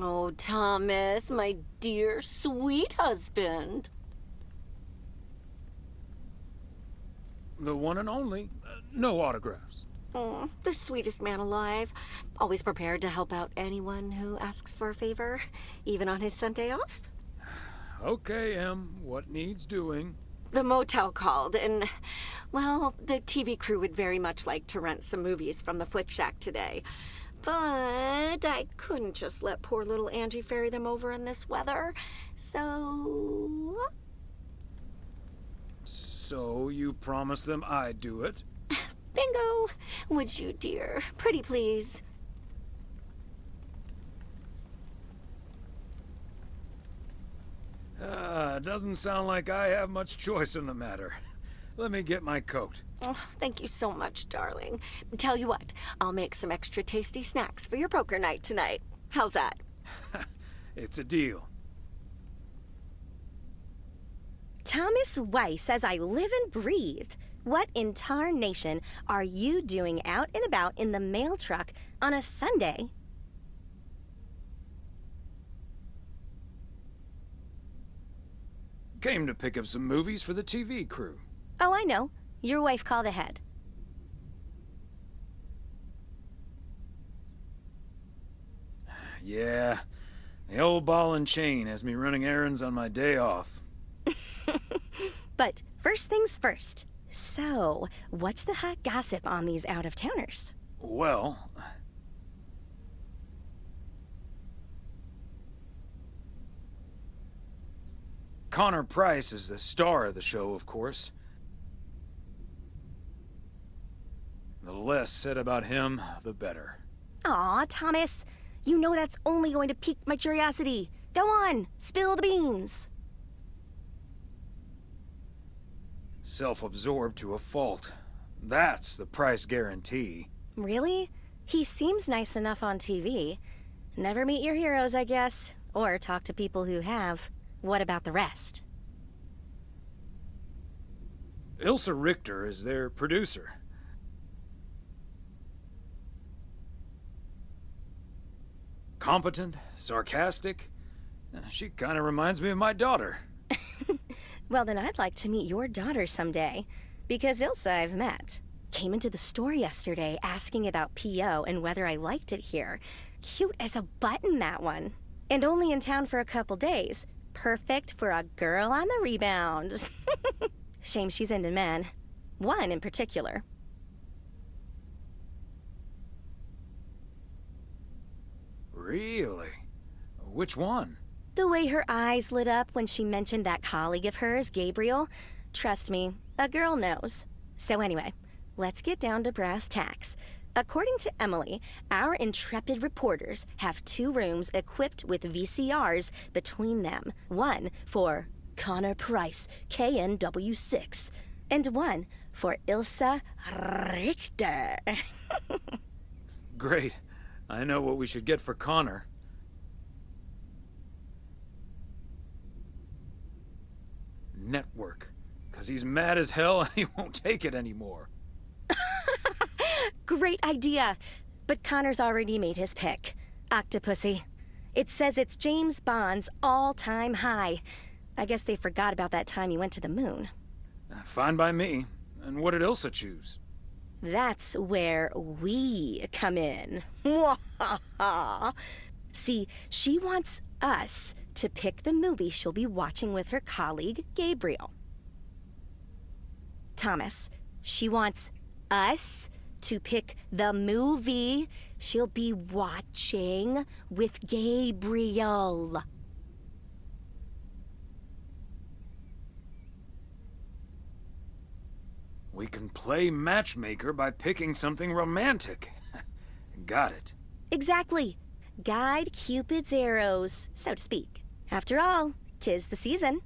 Oh, Thomas, my dear, sweet husband. The one and only. No autographs. Oh, the sweetest man alive. Always prepared to help out anyone who asks for a favor, even on his Sunday off. Okay, Em. What needs doing? The motel called, and, well, the TV crew would very much like to rent some movies from the Flick Shack today. But I couldn't just let poor little Angie ferry them over in this weather, so... So you promised them I'd do it? Bingo! Would you, dear? Pretty please. Doesn't sound like I have much choice in the matter. Let me get my coat. Oh, thank you so much, darling. Tell you what, I'll make some extra tasty snacks for your poker night tonight. How's that? It's a deal. Thomas Weiss, as I live and breathe. What in tarnation are you doing out and about in the mail truck on a Sunday? Came to pick up some movies for the TV crew. Oh, I know. Your wife called ahead. Yeah, the old ball and chain has me running errands on my day off. But first things first. So, what's the hot gossip on these out-of-towners? Well... Connor Price is the star of the show, of course. The less said about him, the better. Aw, Thomas, you know that's only going to pique my curiosity. Go on, spill the beans. Self-absorbed to a fault. That's the Price guarantee. Really? He seems nice enough on TV. Never meet your heroes, I guess. Or talk to people who have. What about the rest? Ilsa Richter is their producer. Competent, sarcastic. She kind of reminds me of my daughter. Well, then I'd like to meet your daughter someday. Because Ilsa I've met. Came into the store yesterday asking about P.O. and whether I liked it here. Cute as a button, that one. And only in town for a couple days. Perfect for a girl on the rebound. Shame she's into men. One in particular. Really? Which one? The way her eyes lit up when she mentioned that colleague of hers, Gabriel. Trust me, a girl knows. So anyway, let's get down to brass tacks. According to Emily, our intrepid reporters have 2 rooms equipped with VCRs between them. One for Connor Price, KNW6, and one for Ilsa Richter. Great. I know what we should get for Connor. Network. 'Cause he's mad as hell and he won't take it anymore. Great idea. But Connor's already made his pick. Octopussy. It says it's James Bond's all-time high. I guess they forgot about that time he went to the moon. Fine by me. And what did Ilsa choose? That's where we come in. See, she wants us to pick the movie she'll be watching with her colleague, Gabriel. Thomas, she wants us to pick the movie she'll be watching with Gabriel. We can play matchmaker by picking something romantic. Got it. Exactly. Guide Cupid's arrows, so to speak. After all, 'tis the season.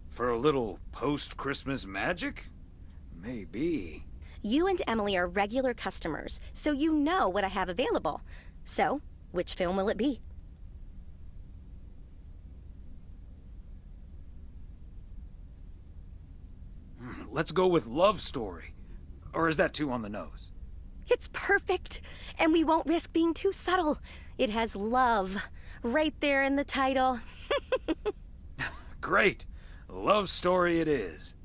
For a little post-Christmas magic? Maybe. You and Emily are regular customers, so you know what I have available. So, which film will it be? Let's go with Love Story. Or is that too on the nose? It's perfect, and we won't risk being too subtle. It has love right there in the title. Great. Love story it is.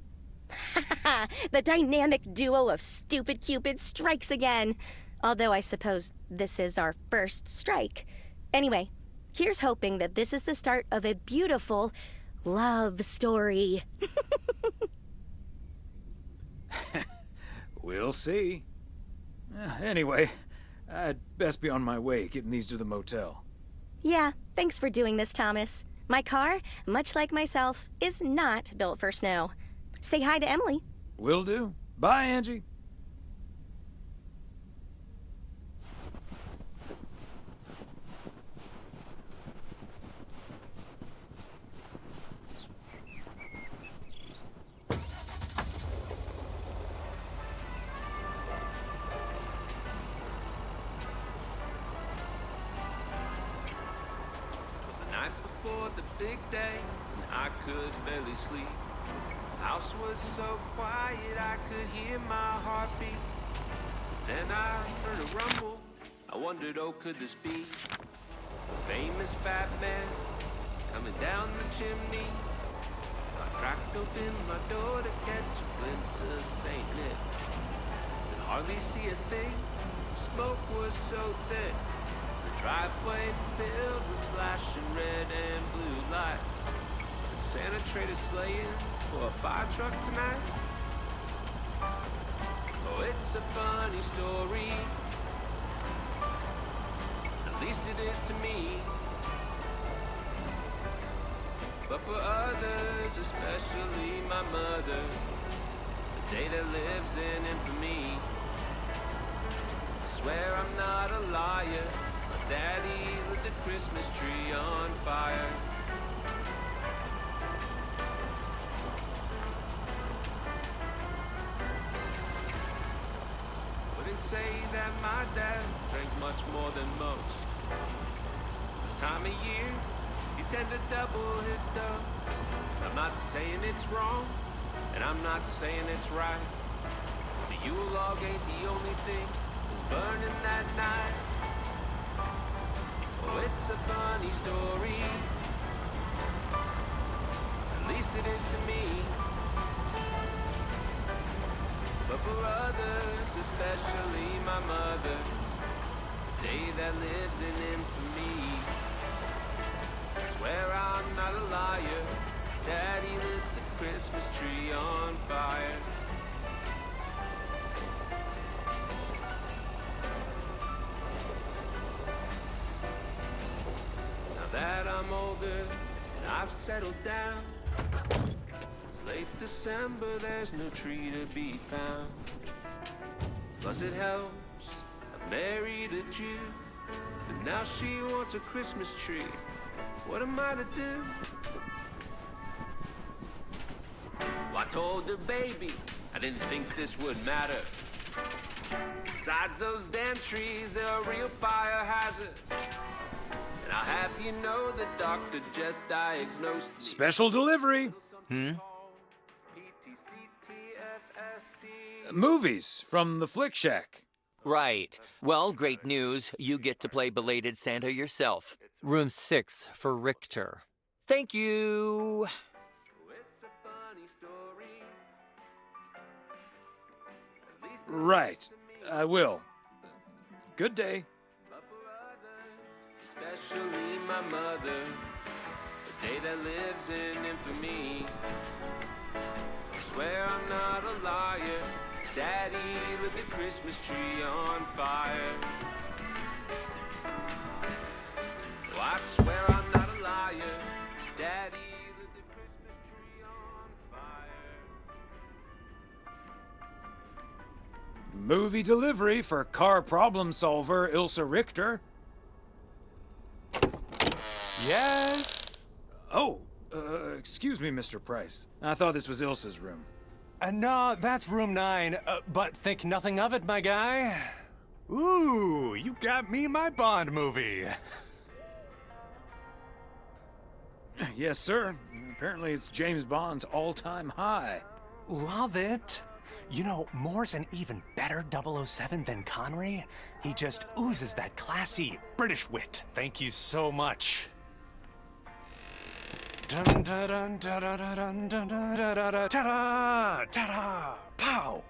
The dynamic duo of stupid Cupid strikes again. Although I suppose this is our first strike. Anyway, here's hoping that this is the start of a beautiful love story. We'll see. Anyway, I'd best be on my way, getting these to the motel. Yeah, thanks for doing this, Thomas. My car, much like myself, is not built for snow. Say hi to Emily. Will do. Bye, Angie. For the big day, and I could barely sleep. House was so quiet, I could hear my heartbeat. Then I heard a rumble. I wondered, oh, could this be the famous fat man coming down the chimney? I cracked open my door to catch a glimpse of Saint Nick. Could hardly see a thing. Smoke was so thick. Driveway filled with flashing red and blue lights. Did Santa trade a sleigh in for a fire truck tonight? Oh, it's a funny story. At least it is to me. But for others, especially my mother, the day that lives in infamy. I swear I'm not a liar. Daddy lit the Christmas tree on fire. Wouldn't say that my dad drank much more than most. This time of year, he tend to double his dose. I'm not saying it's wrong, and I'm not saying it's right. The Yule log ain't the only thing that's burning that night. Oh, it's a funny story. At least it is to me. But for others, especially my mother, the day that lives in infamy. I swear I'm not a liar. Daddy lit the Christmas tree on fire. That I'm older and I've settled down. It's late December, there's no tree to be found. Plus it helps, I married a Jew, and now she wants a Christmas tree. What am I to do? Well, I told her, baby, I didn't think this would matter. Besides those damn trees, they're a real fire hazard. And I'll have you know the doctor just diagnosed me. Special delivery. Movies from the Flick Shack. Right. Well, great news. You get to play belated Santa yourself. Room 6 for Richter. Thank you. Right. I will. Good day. Especially my mother, the day that lives in infamy. I swear I'm not a liar. Daddy lit the Christmas tree on fire. Oh, I swear I'm not a liar. Daddy lit the Christmas tree on fire. Movie delivery for car problem solver Ilsa Richter. Yes? Oh, excuse me, Mr. Price. I thought this was Ilsa's room. No, that's room 9, but think nothing of it, my guy. Ooh, you got me my Bond movie. Yes, sir. Apparently it's James Bond's all-time high. Love it. You know, Moore's an even better 007 than Connery. He just oozes that classy British wit. Thank you so much. Dun dun dun dun dun dun dun dun dun dun ta-da! Ta-da! Pow!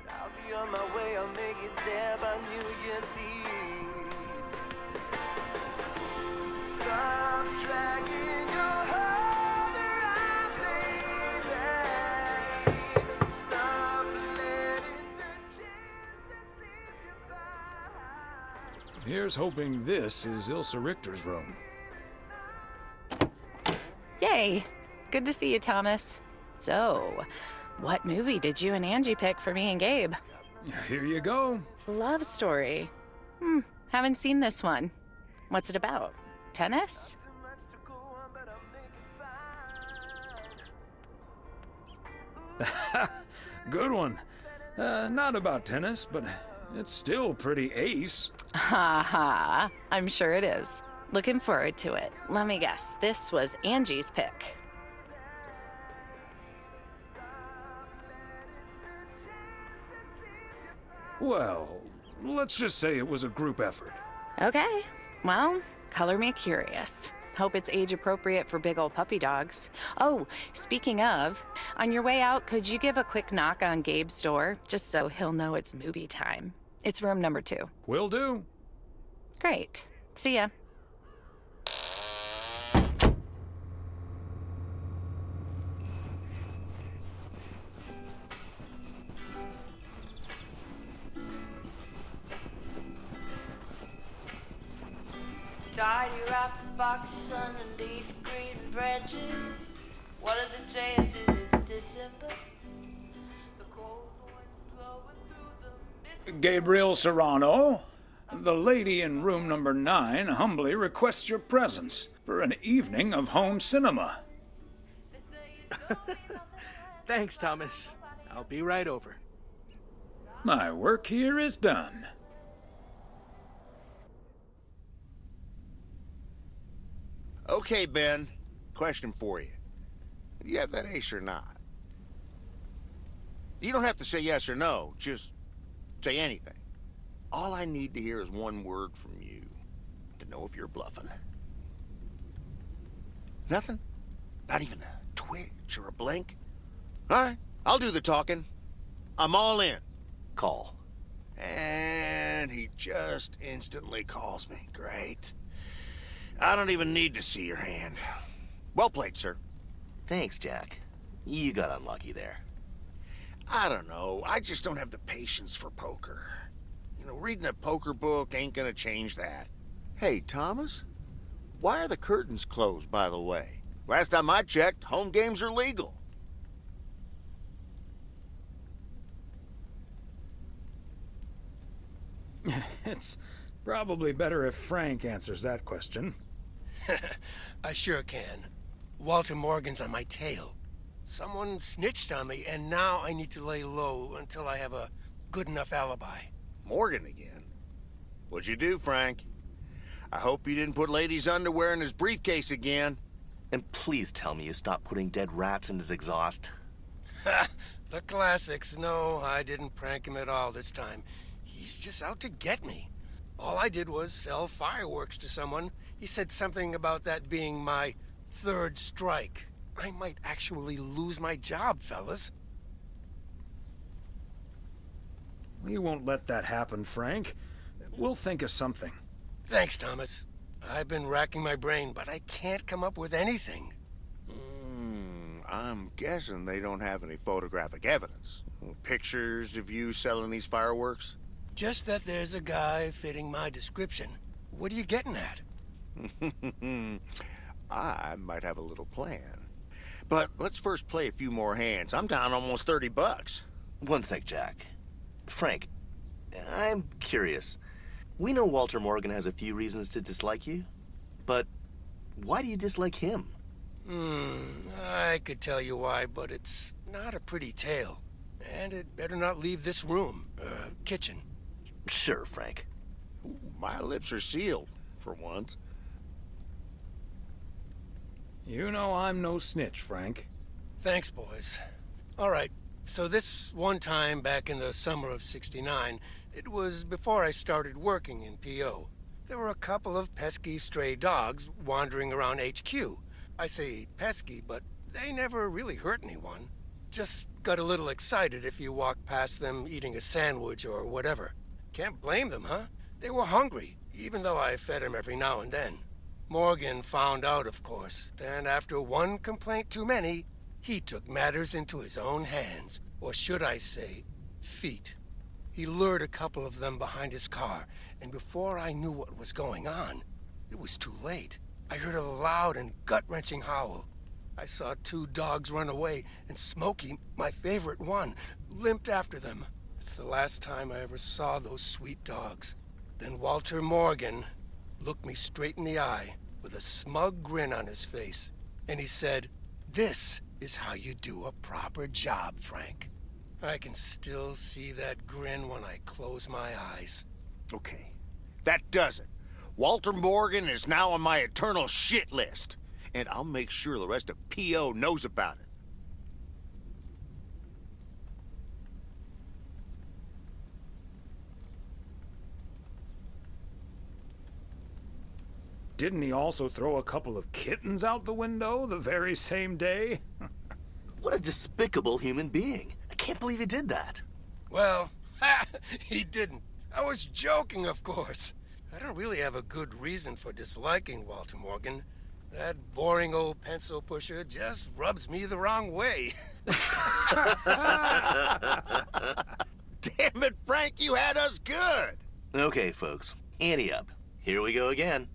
I'll be on my way, I'll make it there by New Year's Eve. Stop dragging your heart around, baby. Stop letting the chances slip you by. Here's hoping this is Ilsa Richter's room. Yay! Good to see you, Thomas. So, what movie did you and Angie pick for me and Gabe? Here you go. Love story. Haven't seen this one. What's it about? Tennis? Too much to go on, but I'll make it fine. Good one. Not about tennis, but it's still pretty ace. Ha ha. I'm sure it is. Looking forward to it. Let me guess. This was Angie's pick. Well, let's just say it was a group effort. Okay. Well, color me curious. Hope it's age appropriate for big old puppy dogs. Oh, speaking of, on your way out, could you give a quick knock on Gabe's door, just so he'll know it's movie time? It's room number 2. Will do. Great. See ya. Tidy wrap the boxes underneath green branches. What are the chances it's December? The cold wind blowing through the Gabriel Serrano, the lady in room number 9 humbly requests your presence for an evening of home cinema. Thanks, Thomas. I'll be right over. My work here is done. Okay, Ben. Question for you. Do you have that ace or not? You don't have to say yes or no. Just say anything. All I need to hear is one word from you to know if you're bluffing. Nothing? Not even a twitch or a blink? All right, I'll do the talking. I'm all in. Call. And he just instantly calls me. Great. I don't even need to see your hand. Well played, sir. Thanks, Jack. You got unlucky there. I don't know. I just don't have the patience for poker. You know, reading a poker book ain't gonna change that. Hey, Thomas? Why are the curtains closed, by the way? Last time I checked, home games are legal. It's probably better if Frank answers that question. I sure can. Walter Morgan's on my tail. Someone snitched on me, and now I need to lay low until I have a good enough alibi. Morgan again? What'd you do, Frank? I hope you didn't put lady's underwear in his briefcase again. And please tell me you stopped putting dead rats in his exhaust. Ha! The classics. No, I didn't prank him at all this time. He's just out to get me. All I did was sell fireworks to someone. He said something about that being my third strike. I might actually lose my job, fellas. We won't let that happen, Frank. We'll think of something. Thanks, Thomas. I've been racking my brain, but I can't come up with anything. I'm guessing they don't have any photographic evidence. Pictures of you selling these fireworks? Just that there's a guy fitting my description. What are you getting at? I might have a little plan. But let's first play a few more hands. I'm down almost $30. One sec, Jack. Frank, I'm curious. We know Walter Morgan has a few reasons to dislike you, but why do you dislike him? I could tell you why, but it's not a pretty tale. And it better not leave this room, kitchen. Sure, Frank. My lips are sealed, for once. You know I'm no snitch, Frank. Thanks, boys. All right, so this one time back in the summer of '69, it was before I started working in PO. There were a couple of pesky stray dogs wandering around HQ. I say pesky, but they never really hurt anyone. Just got a little excited if you walked past them eating a sandwich or whatever. Can't blame them, huh? They were hungry, even though I fed them every now and then. Morgan found out, of course, and after one complaint too many, he took matters into his own hands, or should I say, feet. He lured a couple of them behind his car, and before I knew what was going on, it was too late. I heard a loud and gut-wrenching howl. I saw two dogs run away, and Smokey, my favorite one, limped after them. It's the last time I ever saw those sweet dogs. Then Walter Morgan looked me straight in the eye with a smug grin on his face, and he said, "This is how you do a proper job, Frank." I can still see that grin when I close my eyes. Okay, that does it. Walter Morgan is now on my eternal shit list, and I'll make sure the rest of PO knows about it. Didn't he also throw a couple of kittens out the window the very same day? What a despicable human being. I can't believe he did that. Well, he didn't. I was joking, of course. I don't really have a good reason for disliking Walter Morgan. That boring old pencil pusher just rubs me the wrong way. Damn it, Frank, you had us good. Okay, folks. Ante up. Here we go again.